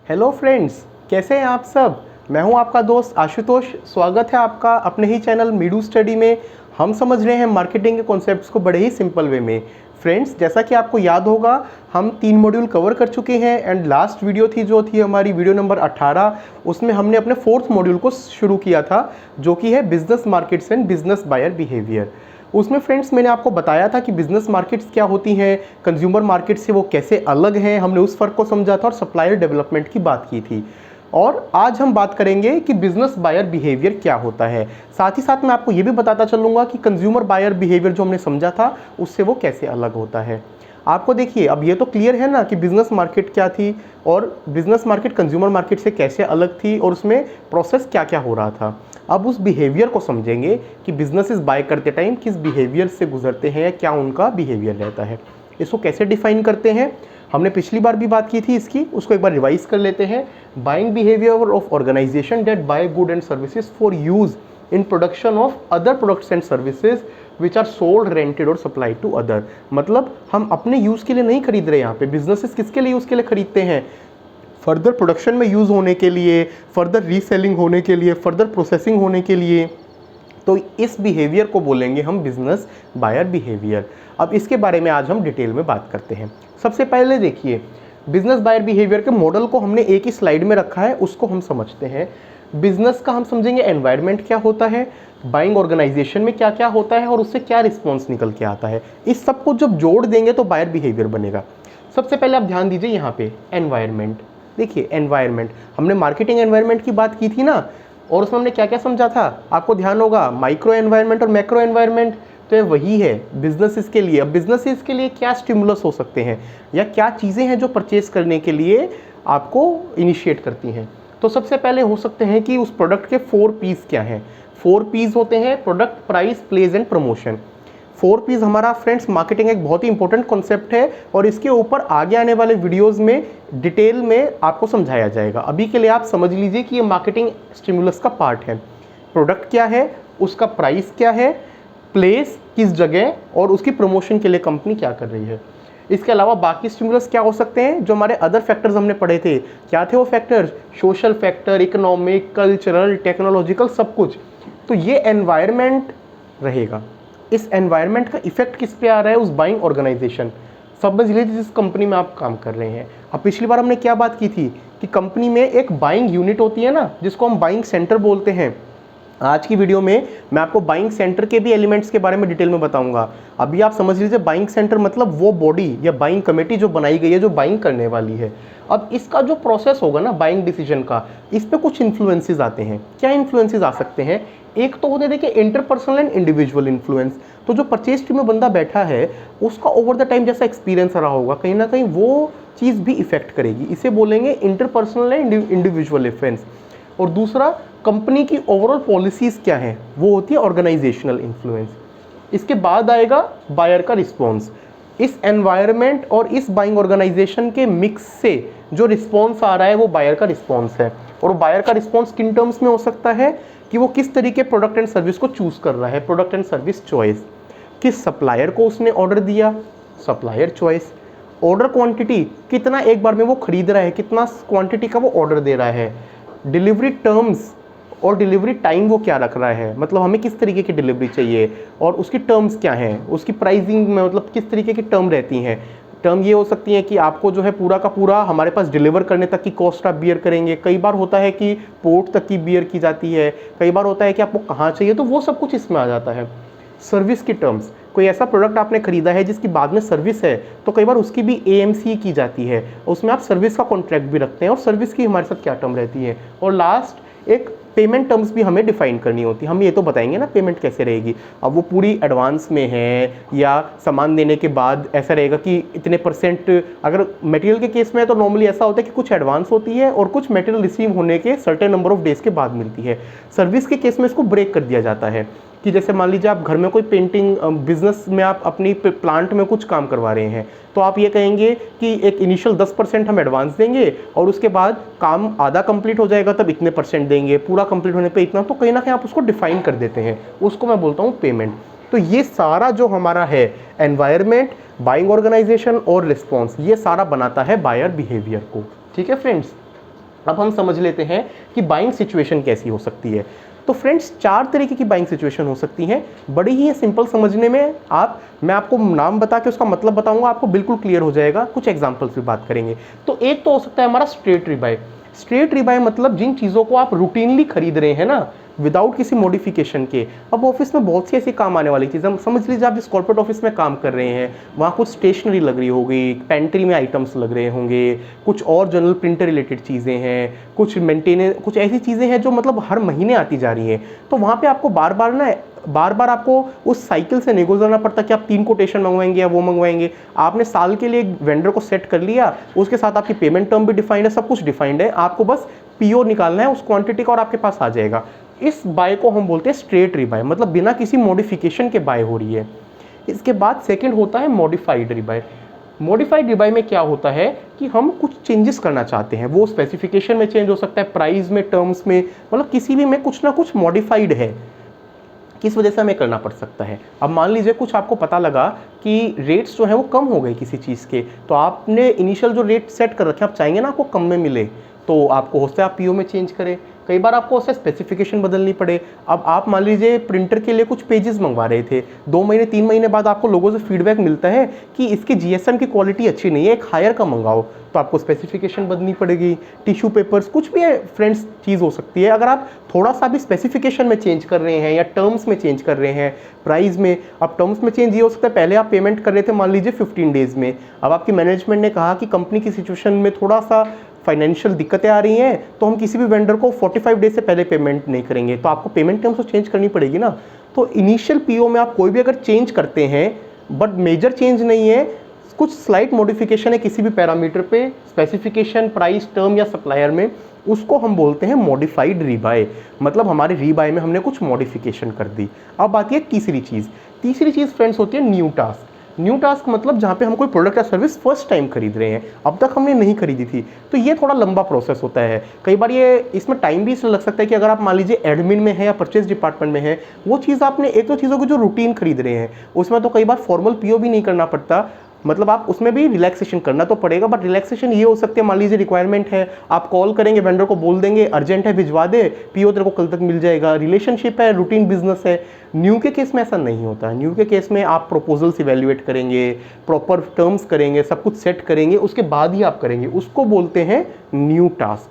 Hello friends, कैसे हैं आप सब। मैं हूं आपका दोस्त आशुतोष। स्वागत है आपका अपने ही चैनल मीडू स्टडी में। हम समझ रहे हैं मार्केटिंग के कॉन्सेप्ट्स को बड़े ही सिंपल वे में। फ्रेंड्स, जैसा कि आपको याद होगा, हम 3 मॉड्यूल कवर कर चुके हैं एंड लास्ट वीडियो थी हमारी वीडियो नंबर 18। उसमें हमने अपने 4th मॉड्यूल को शुरू किया था, जो कि है business markets and business buyer behaviour. उसमें फ्रेंड्स मैंने आपको बताया था कि बिजनेस मार्केट्स क्या होती हैं, कंज्यूमर मार्केट से वो कैसे अलग हैं, हमने उस फ़र्क को समझा था और सप्लायर डेवलपमेंट की बात की थी। और आज हम बात करेंगे कि बिजनेस बायर बिहेवियर क्या होता है। साथ ही साथ मैं आपको ये भी बताता चलूँगा कि कंज्यूमर बायर बिहेवियर जो हमने समझा था उससे वो कैसे अलग होता है। आपको देखिए, अब ये तो क्लियर है ना कि बिजनेस मार्केट क्या थी और बिजनेस मार्केट कंज्यूमर मार्केट से कैसे अलग थी और उसमें प्रोसेस क्या क्या हो रहा था। अब उस बिहेवियर को समझेंगे कि बिजनेसेस बाय करते टाइम किस बिहेवियर से गुजरते हैं या क्या उनका बिहेवियर रहता है। इसको कैसे डिफाइन करते हैं, हमने पिछली बार भी बात की थी इसकी, उसको एक बार रिवाइज कर लेते हैं। Buying behaviour of organisation that buy good and services for use in production of other products and services which are sold, rented और सप्लाइड टू अदर। मतलब हम अपने यूज़ के लिए नहीं खरीद रहे। यहाँ पे बिजनेसेस किसके लिए यूज़ के लिए खरीदते हैं, फर्दर प्रोडक्शन में यूज़ होने के लिए, फर्दर रीसेलिंग होने के लिए, फर्दर प्रोसेसिंग होने के लिए। तो इस बिहेवियर को बोलेंगे हम बिजनेस बायर बिहेवियर। अब इसके बारे में आज हम डिटेल में बात करते हैं। सबसे पहले देखिए, बिजनेस बायर बिहेवियर के मॉडल को हमने एक ही स्लाइड में रखा है, उसको हम समझते हैं। बिजनेस का हम समझेंगे एनवायरनमेंट क्या होता है, बाइंग ऑर्गेनाइजेशन में क्या क्या होता है और उससे क्या रिस्पॉन्स निकल के आता है। इस सब को जब जोड़ देंगे तो बायर बिहेवियर बनेगा। सबसे पहले आप ध्यान दीजिए यहाँ पे एनवायरनमेंट। देखिए एनवायरनमेंट, हमने मार्केटिंग एनवायरनमेंट की बात की थी ना, और उसमें हमने क्या क्या समझा था, आपको ध्यान होगा, माइक्रो एनवायरनमेंट और मैक्रो एनवायरनमेंट। तो ये वही है बिजनेसेस के लिए। अब बिजनेसेस के लिए क्या स्टिमुलस हो सकते हैं या क्या चीज़ें हैं जो परचेज करने के लिए आपको इनिशिएट करती हैं। तो सबसे पहले हो सकते हैं कि उस प्रोडक्ट के 4 पीस क्या हैं। 4 पीस होते हैं, product, price, place and promotion. 4 Ps हमारा फ्रेंड्स मार्केटिंग एक बहुत ही इंपॉर्टेंट कॉन्सेप्ट है और इसके ऊपर आगे आने वाले वीडियोस में डिटेल में आपको समझाया जाएगा। अभी के लिए आप समझ लीजिए कि ये मार्केटिंग स्टिमुलस का पार्ट है। प्रोडक्ट क्या है, उसका प्राइस क्या है, प्लेस किस जगह और उसकी प्रमोशन के लिए कंपनी क्या कर रही है। इसके अलावा बाकी स्टिमुलस क्या हो सकते हैं, जो हमारे अदर फैक्टर्स हमने पढ़े थे। क्या थे वो factors, social factor, economic, cultural, technological, सब कुछ। तो ये एनवायरनमेंट रहेगा। इस एनवायरनमेंट का इफेक्ट किस पे आ रहा है, उस बाइंग ऑर्गेनाइजेशन, समझ लीजिए जिस कंपनी में आप काम कर रहे हैं। अब पिछली बार हमने क्या बात की थी कि कंपनी में एक बाइंग यूनिट होती है ना, जिसको हम बाइंग सेंटर बोलते हैं। आज की वीडियो में मैं आपको बाइंग सेंटर के भी एलिमेंट्स के बारे में डिटेल में बताऊंगा। अभी आप समझ लीजिए बाइंग सेंटर मतलब वो बॉडी या बाइंग कमेटी जो बनाई गई है, जो बाइंग करने वाली है। अब इसका जो प्रोसेस होगा ना बाइंग डिसीजन का, इस पे कुछ इन्फ्लुएंसेस आते हैं। क्या इन्फ्लुएंसेस आ सकते हैं, एक तो होते हैं देखिए इंटरपर्सनल एंड इंडिविजुअल इन्फ्लुएंस। तो जो परचेज टीम में बंदा बैठा है उसका ओवर द टाइम जैसा एक्सपीरियंस रहा होगा, कहीं ना कहीं वो चीज़ भी इफेक्ट करेगी। इसे बोलेंगे इंटरपर्सनल एंड इंडिविजुअल इन्फ्लुएंस। और दूसरा, कंपनी की ओवरऑल पॉलिसीज़ क्या है, वो होती है ऑर्गेनाइजेशनल इन्फ्लुएंस। इसके बाद आएगा बायर का रिस्पॉन्स। इस एनवायरनमेंट और इस बाइंग ऑर्गेनाइजेशन के मिक्स से जो रिस्पॉन्स आ रहा है वो बायर का रिस्पॉन्स है। और बायर का रिस्पॉन्स किन टर्म्स में हो सकता है कि वो किस तरीके प्रोडक्ट एंड सर्विस को चूज कर रहा है, प्रोडक्ट एंड सर्विस चॉइस। किस सप्लायर को उसने ऑर्डर दिया, सप्लायर चॉइस। ऑर्डर क्वांटिटी, कितना एक बार में वो खरीद रहा है, कितना क्वांटिटी का वो ऑर्डर दे रहा है। डिलीवरी टर्म्स और डिलीवरी टाइम वो क्या रख रहा है, मतलब हमें किस तरीके की डिलीवरी चाहिए और उसकी टर्म्स क्या हैं। उसकी प्राइसिंग में मतलब किस तरीके की टर्म रहती हैं। टर्म ये हो सकती है कि आपको जो है पूरा का पूरा हमारे पास डिलीवर करने तक की कॉस्ट आप बियर करेंगे। कई बार होता है कि पोर्ट तक की बियर की जाती है, कई बार होता है कि आपको कहाँ चाहिए, तो वो सब कुछ इसमें आ जाता है। सर्विस की टर्म्स, कोई ऐसा प्रोडक्ट आपने खरीदा है जिसकी बाद में सर्विस है, तो कई बार उसकी भी AMC की जाती है, उसमें आप सर्विस का कॉन्ट्रैक्ट भी रखते हैं और सर्विस की हमारे साथ क्या टर्म रहती है। और लास्ट एक पेमेंट टर्म्स भी हमें डिफाइन करनी होती है। हम ये तो बताएंगे ना पेमेंट कैसे रहेगी। अब वो पूरी एडवांस में है या सामान देने के बाद ऐसा रहेगा कि इतने परसेंट। अगर मटेरियल के केस में तो नॉर्मली ऐसा होता है कि कुछ एडवांस होती है और कुछ मटेरियल रिसीव होने के सर्टेन नंबर ऑफ डेज के बाद मिलती है। सर्विस के केस में इसको ब्रेक कर दिया जाता है कि जैसे मान लीजिए आप घर में कोई पेंटिंग बिजनेस में आप अपनी प्लांट में कुछ काम करवा रहे हैं, तो आप ये कहेंगे कि एक इनिशियल 10% हम एडवांस देंगे और उसके बाद काम आधा कंप्लीट हो जाएगा तब इतने % देंगे, पूरा कंप्लीट होने पे इतना। तो कहीं ना कहीं आप उसको डिफाइन कर देते हैं, उसको मैं बोलता हूँ पेमेंट। तो ये सारा जो हमारा है एनवायरनमेंट, बाइंग ऑर्गेनाइजेशन और रिस्पॉन्स, ये सारा बनाता है बायर बिहेवियर को। ठीक है फ्रेंड्स। अब हम समझ लेते हैं कि बाइंग सिचुएशन कैसी हो सकती है। तो फ्रेंड्स 4 तरीके की बाइंग सिचुएशन हो सकती हैं, बड़ी ही सिंपल समझने में। मैं आपको नाम बता के उसका मतलब बताऊंगा, आपको बिल्कुल क्लियर हो जाएगा। कुछ एग्जांपल्स भी बात करेंगे। तो एक तो हो सकता है हमारा स्ट्रेट रिबाय। स्ट्रेट रिबाय मतलब जिन चीज़ों को आप रूटीनली खरीद रहे हैं ना, विदाउट किसी मॉडिफिकेशन के। अब ऑफिस में बहुत सी ऐसी काम आने वाली चीज़, हम समझ लीजिए आप जिस कॉर्पोरेट ऑफिस में काम कर रहे हैं वहाँ कुछ स्टेशनरी लग रही होगी, पेंट्री में आइटम्स लग रहे होंगे, कुछ और जनरल प्रिंटर रिलेटेड चीज़ें हैं, कुछ मेंटेनेंस, कुछ ऐसी चीज़ें हैं जो मतलब हर महीने आती जा रही हैं। तो वहाँ पे आपको बार बार आपको उस साइकिल से नहीं गुजरना पड़ता कि आप 3 कोटेशन मंगवाएंगे या वो मंगवाएंगे। आपने साल के लिए एक वेंडर को सेट कर लिया, उसके साथ आपकी पेमेंट टर्म भी डिफाइंड है, सब कुछ डिफाइंड है, आपको बस पीओ निकालना है उस क्वांटिटी का और आपके पास आ जाएगा। इस बाय को हम बोलते हैं स्ट्रेट रिबाय, मतलब बिना किसी मॉडिफिकेशन के बाय हो रही है। इसके बाद सेकंड होता है मॉडिफाइड रिबाय। मॉडिफाइड रिबाय में क्या होता है कि हम कुछ चेंजेस करना चाहते हैं, वो स्पेसिफिकेशन में चेंज हो सकता है, प्राइस में, टर्म्स में, मतलब किसी भी में कुछ ना कुछ मॉडिफाइड है, किस वजह से हमें करना पड़ सकता है। अब मान लीजिए कुछ आपको पता लगा कि रेट्स जो है वो कम हो गए किसी चीज़ के, तो आपने इनिशियल जो रेट सेट कर रखे हैं, आप चाहेंगे ना आपको कम में मिले, तो आपको हो सकता है आप पीओ में चेंज करें। कई बार आपको उससे स्पेसिफिकेशन बदलनी पड़े। अब आप मान लीजिए प्रिंटर के लिए कुछ पेजेस मंगवा रहे थे, 2 महीने 3 महीने बाद आपको लोगों से फीडबैक मिलता है कि इसकी जीएसएम की क्वालिटी अच्छी नहीं है, एक हायर का मंगाओ, तो आपको स्पेसिफिकेशन बदलनी पड़ेगी। टिश्यू पेपर्स, कुछ भी है फ्रेंड्स चीज़ हो सकती है। अगर आप थोड़ा सा भी स्पेसिफिकेशन में चेंज कर रहे हैं या टर्म्स में चेंज कर रहे हैं, प्राइस में, अब टर्म्स में चेंज ये हो सकता है, पहले आप पेमेंट कर रहे थे मान लीजिए 15 डेज़ में, अब आपकी मैनेजमेंट ने कहा कि कंपनी की सिचुएशन में थोड़ा सा फाइनेंशियल दिक्कतें आ रही हैं, तो हम किसी भी वेंडर को 45 डेज से पहले पेमेंट नहीं करेंगे, तो आपको पेमेंट टर्म्स तो चेंज करनी पड़ेगी ना। तो इनिशियल पीओ में आप कोई भी अगर चेंज करते हैं, बट मेजर चेंज नहीं है, कुछ स्लाइट मॉडिफिकेशन है किसी भी पैरामीटर पे, स्पेसिफिकेशन, प्राइस, टर्म या सप्लायर में, उसको हम बोलते हैं मॉडिफाइड रीबाय। मतलब हमारे रीबाय में हमने कुछ मॉडिफिकेशन कर दी। अब आती है तीसरी चीज़ फ्रेंड्स होती है न्यू टास्क। न्यू टास्क मतलब जहाँ पे हम कोई प्रोडक्ट या सर्विस फर्स्ट टाइम खरीद रहे हैं, अब तक हमने नहीं खरीदी थी, तो ये थोड़ा लंबा प्रोसेस होता है। कई बार ये इसमें टाइम भी इसलिए लग सकता है कि अगर आप मान लीजिए एडमिन में है या परचेज डिपार्टमेंट में है, वो चीज़ आपने एक तो चीज़ों को जो रूटीन खरीद रहे हैं उसमें तो कई बार फॉर्मल पीओ भी नहीं करना पड़ता, मतलब आप उसमें भी रिलैक्सेशन करना तो पड़ेगा, बट रिलैक्सेशन ये हो सकती है, मान लीजिए रिक्वायरमेंट है, आप कॉल करेंगे वेंडर को, बोल देंगे अर्जेंट है भिजवा दे, पीओ तेरे को कल तक मिल जाएगा, रिलेशनशिप है, रूटीन बिजनेस है। न्यू के केस में ऐसा नहीं होता है। न्यू के केस में आप प्रपोजल्स इवेल्युएट करेंगे, प्रॉपर टर्म्स करेंगे, सब कुछ सेट करेंगे, उसके बाद ही आप करेंगे, उसको बोलते हैं न्यू टास्क।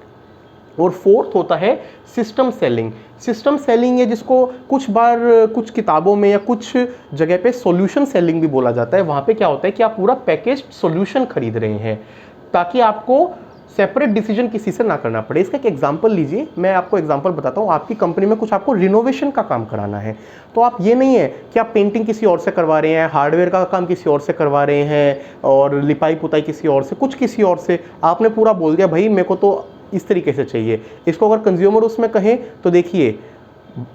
और फोर्थ होता है सिस्टम सेलिंग। सिस्टम सेलिंग है जिसको कुछ बार कुछ किताबों में या कुछ जगह पे सॉल्यूशन सेलिंग भी बोला जाता है। वहाँ पे क्या होता है कि आप पूरा पैकेज्ड सॉल्यूशन खरीद रहे हैं ताकि आपको सेपरेट डिसीजन किसी से ना करना पड़े। इसका एक एग्जांपल लीजिए, मैं आपको एग्जांपल बताता हूँ। आपकी कंपनी में कुछ आपको रिनोवेशन का काम कराना है, तो आप ये नहीं है कि आप पेंटिंग किसी और से करवा रहे हैं, हार्डवेयर का काम किसी और से करवा रहे हैं, और लिपाई पुताई किसी और से, कुछ किसी और से। आपने पूरा बोल दिया भाई मेरे को तो इस तरीके से चाहिए। इसको अगर कंज्यूमर उसमें कहें तो देखिए,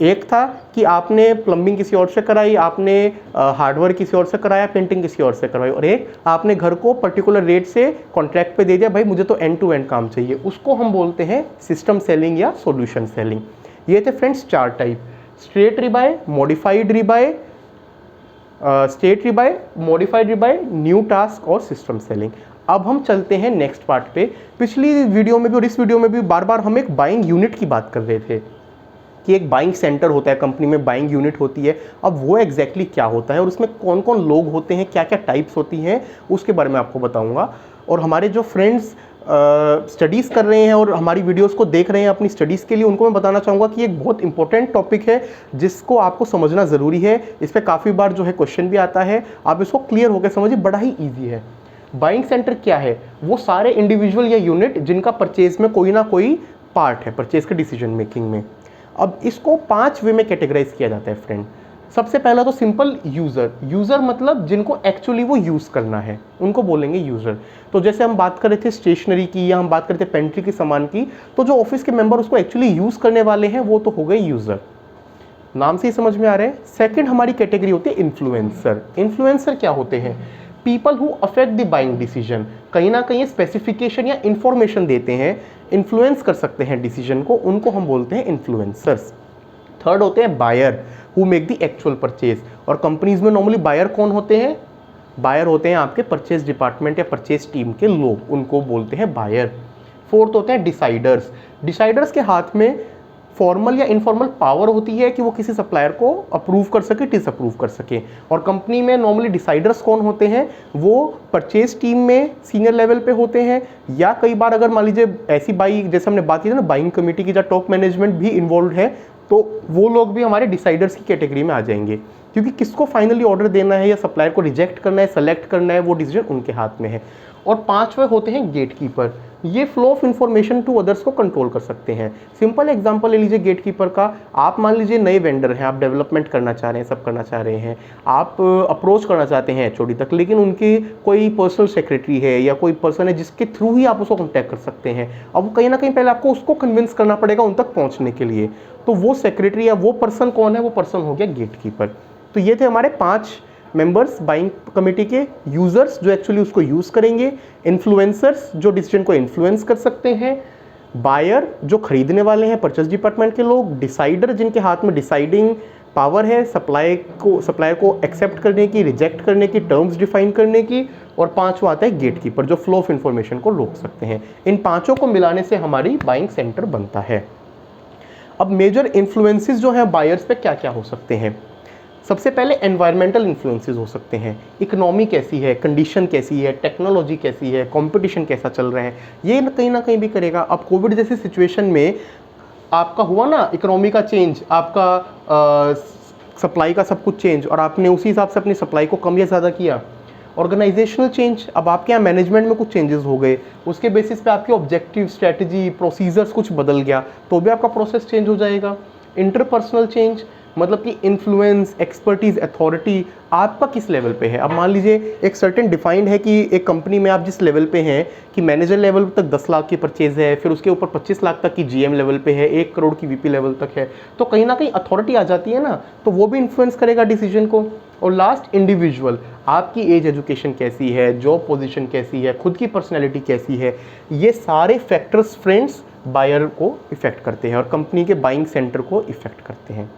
एक था कि आपने प्लम्बिंग किसी और से कराई, आपने हार्डवेयर किसी और से कराया, पेंटिंग किसी और से करवाई, और एक आपने घर को पर्टिकुलर रेट से कॉन्ट्रैक्ट पे दे दिया, भाई मुझे तो एंड टू एंड काम चाहिए। उसको हम बोलते हैं सिस्टम सेलिंग या सॉल्यूशन सेलिंग। ये थे friends 4 type: straight rebuy, modified rebuy, straight rebuy, modified rebuy, new task और सिस्टम सेलिंग। अब हम चलते हैं नेक्स्ट पार्ट पे। पिछली वीडियो में भी और इस वीडियो में भी बार बार हम एक बाइंग यूनिट की बात कर रहे थे कि एक बाइंग सेंटर होता है कंपनी में, बाइंग यूनिट होती है। अब वो एग्जैक्टली क्या होता है और उसमें कौन कौन लोग होते हैं, क्या क्या टाइप्स होती हैं, उसके बारे में आपको बताऊंगा। और हमारे जो फ्रेंड्स स्टडीज़ कर रहे हैं और हमारी वीडियोस को देख रहे हैं अपनी स्टडीज़ के लिए, उनको मैं बताना चाहूँगा कि एक बहुत इंपॉर्टेंट टॉपिक है जिसको आपको समझना ज़रूरी है। इस पर काफ़ी बार जो है क्वेश्चन भी आता है, आप इसको क्लियर होकर समझिए, बड़ा ही ईजी है। बाइंग सेंटर क्या है? वो सारे इंडिविजुअल या यूनिट जिनका परचेज में कोई ना कोई पार्ट है परचेज के डिसीजन मेकिंग में। अब इसको 5 वे में कैटेगराइज किया जाता है फ्रेंड। सबसे पहला तो सिंपल यूज़र। यूज़र मतलब जिनको एक्चुअली वो यूज़ करना है, उनको बोलेंगे यूज़र। तो जैसे हम बात कर रहे थे स्टेशनरी की या हम बात कर रहे थे पेंट्री की सामान की, तो जो ऑफिस के मेंबर उसको एक्चुअली यूज़ करने वाले हैं वो तो हो गए यूज़र। नाम से ही समझ में आ रहा है। सेकंड हमारी कैटेगरी होती है इन्फ्लुएंसर। इन्फ्लुएंसर क्या होते हैं? People who affect the buying decision. कहीं ना कहीं स्पेसिफिकेशन या इंफॉर्मेशन देते हैं, इन्फ्लुएंस कर सकते हैं डिसीजन को, उनको हम बोलते हैं इन्फ्लुएंसर्स। थर्ड होते हैं buyer who make the actual purchase. और कंपनीज में नॉर्मली बायर कौन होते हैं? बायर होते हैं आपके परचेज डिपार्टमेंट या परचेज टीम के लोग, उनको बोलते हैं बायर। फोर्थ होते हैं डिसाइडर्स। डिसाइडर्स के हाथ में फॉर्मल या इनफॉर्मल पावर होती है कि वो किसी सप्लायर को अप्रूव कर सके, डिसअप्रूव कर सके। और कंपनी में नॉर्मली डिसाइडर्स कौन होते हैं, वो परचेज टीम में सीनियर लेवल पे होते हैं, या कई बार अगर मान लीजिए ऐसी बाई, जैसे हमने बात की थी ना बाइंग कमेटी की, जहाँ टॉप मैनेजमेंट भी इन्वॉल्व है, तो वो लोग भी हमारे डिसाइडर्स की कैटेगरी में आ जाएंगे, क्योंकि किसको फाइनली ऑर्डर देना है या सप्लायर को रिजेक्ट करना है, सेलेक्ट करना है, वो डिसीजन उनके हाथ में है। और पांचवे होते हैं गेटकीपर। ये flow of information to others को कंट्रोल कर सकते हैं। सिंपल एग्जांपल ले लीजिए गेटकीपर का। आप मान लीजिए नए वेंडर हैं, आप डेवलपमेंट करना चाह रहे हैं, सब करना चाह रहे हैं, आप अप्रोच करना चाहते हैं एचओडी तक, लेकिन उनकी कोई पर्सनल सेक्रेटरी है या कोई पर्सन है जिसके थ्रू ही आप उसको कॉन्टैक्ट कर सकते हैं। अब कहीं ना कहीं पहले आपको उसको कन्विंस करना पड़ेगा उन तक पहुंचने के लिए। तो वो सेक्रेटरी या वो पर्सन कौन है, वो पर्सन हो गया गेटकीपर। तो ये थे हमारे 5 मेंबर्स बाइंग कमेटी के। यूजर्स जो एक्चुअली उसको यूज करेंगे, इन्फ्लुएंसर्स जो डिसीजन को इन्फ्लुएंस कर सकते हैं, बायर जो खरीदने वाले हैं, परचेज डिपार्टमेंट के लोग, डिसाइडर जिनके हाथ में डिसाइडिंग पावर है, सप्लायर को एक्सेप्ट करने की, रिजेक्ट करने की, टर्म्स डिफाइन करने की, और पांचवा आता है गेटकीपर जो फ्लो ऑफ इंफॉर्मेशन को रोक सकते हैं। इन पांचों को मिलाने से हमारी बाइंग सेंटर बनता है। अब मेजर इन्फ्लुएंसेस जो हैं बायर्स पे क्या क्या हो सकते हैं। सबसे पहले एनवायरमेंटल इन्फ्लुएंसेस हो सकते हैं। इकोनॉमी कैसी है, कंडीशन कैसी है, टेक्नोलॉजी कैसी है, कंपटीशन कैसा चल रहा है, ये कहीं ना कहीं भी करेगा। अब कोविड जैसी सिचुएशन में आपका हुआ ना इकोनॉमी का चेंज, आपका सप्लाई का सब कुछ चेंज, और आपने उसी हिसाब से अपनी सप्लाई को कम या ज़्यादा किया। ऑर्गेनाइजेशनल चेंज, अब आपके यहाँ मैनेजमेंट में कुछ चेंजेस हो गए, उसके बेसिस पे आपके ऑब्जेक्टिव, स्ट्रैटेजी, प्रोसीजर्स कुछ बदल गया, तो भी आपका प्रोसेस चेंज हो जाएगा। इंटरपर्सनल चेंज, मतलब कि इन्फ्लुएंस, एक्सपर्टीज, अथॉरिटी आपका किस लेवल पे है। अब मान लीजिए एक सर्टेन डिफाइंड है कि एक कंपनी में आप जिस लेवल पे हैं कि मैनेजर लेवल तक 10 लाख की परचेज है, फिर उसके ऊपर 25 लाख तक की जीएम लेवल पे है, 1 करोड़ की वीपी लेवल तक है, तो कहीं ना कहीं अथॉरिटी आ जाती है ना, तो वो भी इन्फ्लुएंस करेगा डिसीजन को। और लास्ट इंडिविजुअल, आपकी एज, एजुकेशन कैसी है, जॉब पोजीशन कैसी है, खुद की पर्सनैलिटी कैसी है, ये सारे फैक्टर्स फ्रेंड्स बायर को इफेक्ट करते हैं और कंपनी के बाइंग सेंटर को इफेक्ट करते हैं।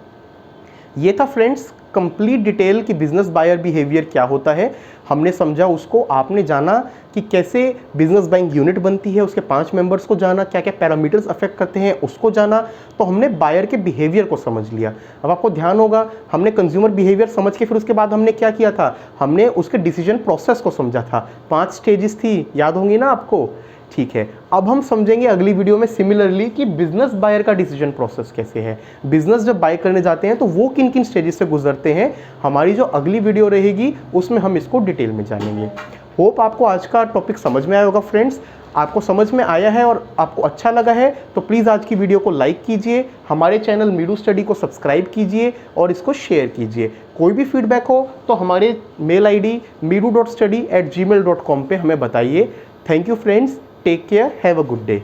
ये था फ्रेंड्स कंप्लीट डिटेल कि बिजनेस बायर बिहेवियर क्या होता है। हमने समझा उसको, आपने जाना कि कैसे बिजनेस बाइंग यूनिट बनती है, उसके 5 मेंबर्स को जाना, क्या क्या पैरामीटर्स अफेक्ट करते हैं उसको जाना, तो हमने बायर के बिहेवियर को समझ लिया। अब आपको ध्यान होगा हमने कंज्यूमर बिहेवियर समझ के फिर उसके बाद हमने क्या किया था, हमने उसके डिसीजन प्रोसेस को समझा था। 5 स्टेजेस थी, याद होंगी ना आपको। ठीक है, अब हम समझेंगे अगली वीडियो में सिमिलरली कि बिजनेस बायर का डिसीजन प्रोसेस कैसे है, बिजनेस जब बाय करने जाते हैं तो वो किन किन स्टेजेस से गुजरते हैं। हमारी जो अगली वीडियो रहेगी उसमें हम इसको डिटेल में जानेंगे। होप आपको आज का टॉपिक समझ में आया होगा फ्रेंड्स। आपको समझ में आया है और आपको अच्छा लगा है तो प्लीज़ आज की वीडियो को लाइक कीजिए, हमारे चैनल मीडू स्टडी को सब्सक्राइब कीजिए और इसको शेयर कीजिए। कोई भी फीडबैक हो तो हमारे मेल ID meedu.study@gmail.com पे हमें बताइए। Thank you friends, take care, have a good day.